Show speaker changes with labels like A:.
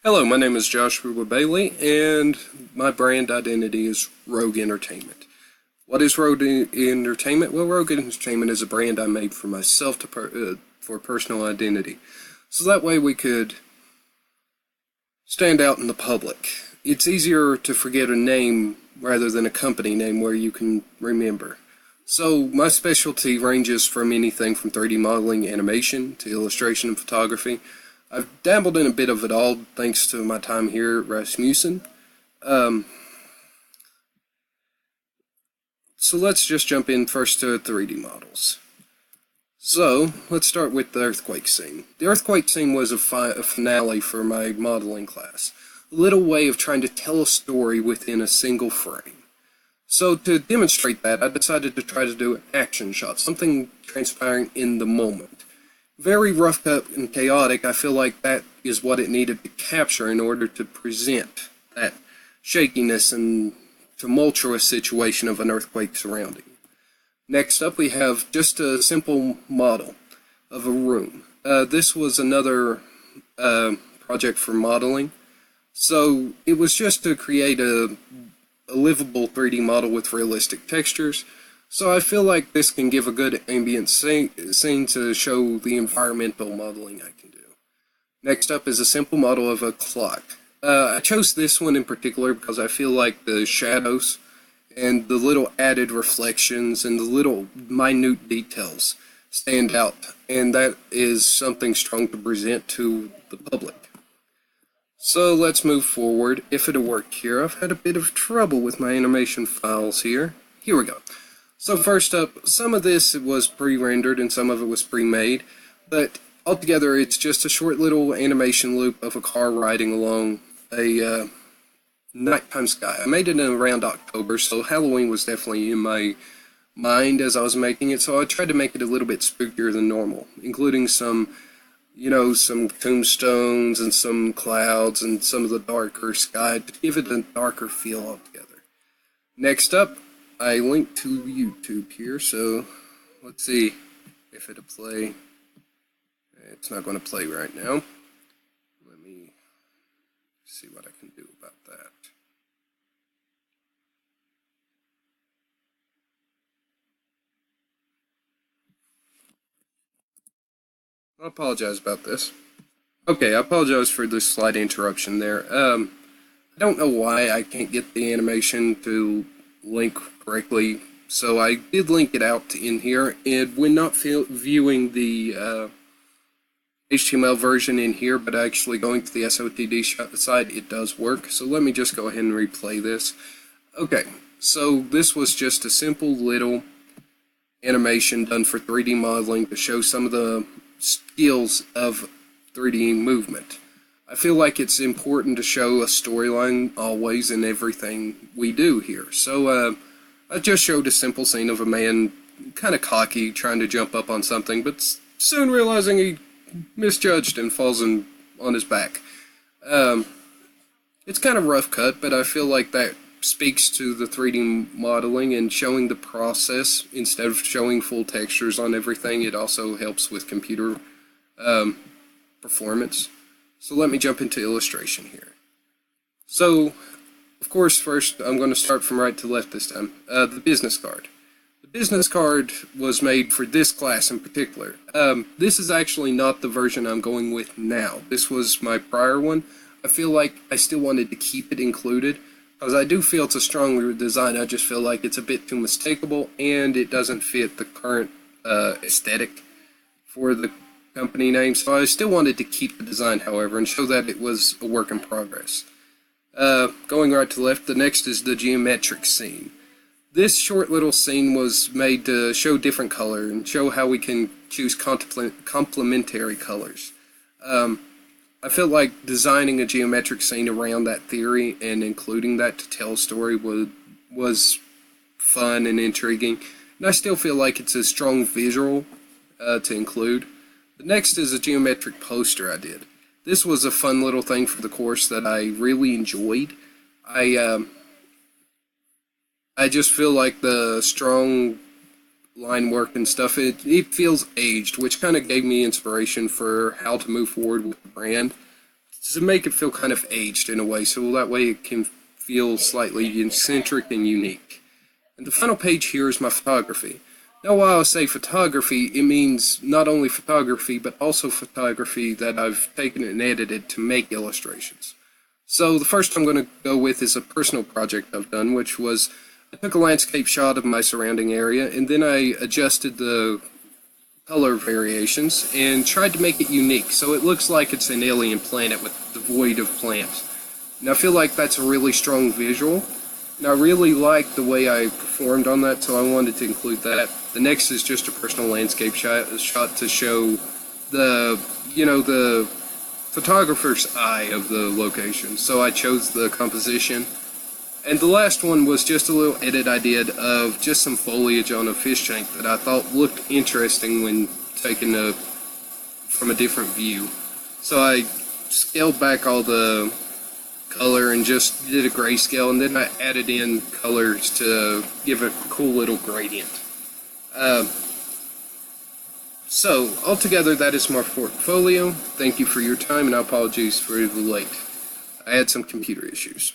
A: Hello, my name is Joshua Bailey, and my brand identity is Rogue Entertainment. What is Rogue Entertainment? Well, Rogue Entertainment is a brand I made for myself for personal identity, so that way we could stand out in the public. It's easier to forget a name rather than a company name where you can remember. So my specialty ranges from anything from 3D modeling, animation, to illustration and photography. I've dabbled in a bit of it all thanks to my time here at Rasmussen. So let's just jump in first to 3D models. So let's start with the earthquake scene. The earthquake scene was a finale for my modeling class. A little way of trying to tell a story within a single frame. So to demonstrate that, I decided to try to do an action shot, something transpiring in the moment. Very rough cut and chaotic, I feel like that is what it needed to capture in order to present that shakiness and tumultuous situation of an earthquake surrounding. Next up, we have just a simple model of a room. This was another project for modeling. So it was just to create a livable 3D model with realistic textures. So I feel like this can give a good ambient scene to show the environmental modeling I can do. Next up is a simple model of a clock. I chose this one in particular because I feel like the shadows and the little added reflections and the little minute details stand out, and that is something strong to present to the public. So let's move forward. If it'll work here, I've had a bit of trouble with my animation files here. Here we go. So first up, some of this was pre-rendered and some of it was pre-made, but altogether it's just a short little animation loop of a car riding along a nighttime sky. I made it in around October, so Halloween was definitely in my mind as I was making it, so I tried to make it a little bit spookier than normal, including some tombstones and some clouds and some of the darker sky to give it a darker feel altogether. Next up, I linked to YouTube here, so let's see if it'll play. It's not going to play right now. Let me see what I can do about that. I apologize about this. Okay, I apologize for this slight interruption there. I don't know why I can't get the animation to link correctly, so I did link it out in here, and when not viewing the HTML version in here, but actually going to the SOTD side, it does work. So let me just go ahead and replay this. Okay, so this was just a simple little animation done for 3D modeling to show some of the skills of 3D movement. I feel like it's important to show a storyline always in everything we do here. So I just showed a simple scene of a man kind of cocky trying to jump up on something, but soon realizing he misjudged and falls on his back. It's kind of rough cut, but I feel like that speaks to the 3D modeling and showing the process instead of showing full textures on everything. It also helps with computer performance. So let me jump into illustration here. So, of course, first I'm going to start from right to left this time. The business card. The business card was made for this class in particular. This is actually not the version I'm going with now. This was my prior one. I feel like I still wanted to keep it included because I do feel it's a strong design. I just feel like it's a bit too mistakable and it doesn't fit the current aesthetic for the company name. So I still wanted to keep the design, however, and show that it was a work in progress. Going right to left, the next is the geometric scene. This short little scene was made to show different color and show how we can choose complementary colors. I felt like designing a geometric scene around that theory and including that to tell a story was fun and intriguing. And I still feel like it's a strong visual to include. The next is a geometric poster I did. This was a fun little thing for the course that I really enjoyed. I just feel like the strong line work and stuff, it feels aged, which kind of gave me inspiration for how to move forward with the brand. to make it feel kind of aged in a way, so that way it can feel slightly eccentric and unique. And the final page here is my photography. Now, while I say photography, it means not only photography, but also photography that I've taken and edited to make illustrations. So the first I'm going to go with is a personal project I've done, which was I took a landscape shot of my surrounding area, and then I adjusted the color variations and tried to make it unique, so it looks like it's an alien planet with devoid of plants. And I feel like that's a really strong visual, and I really liked the way I performed on that, so I wanted to include that. The next is just a personal landscape shot to show the photographer's eye of the location. So I chose the composition. And the last one was just a little edit I did of just some foliage on a fish tank that I thought looked interesting when taken from a different view. So I scaled back all the color and just did a grayscale, and then I added in colors to give it a cool little gradient. So altogether, that is my portfolio. Thank you for your time, and I apologize for the late. I had some computer issues.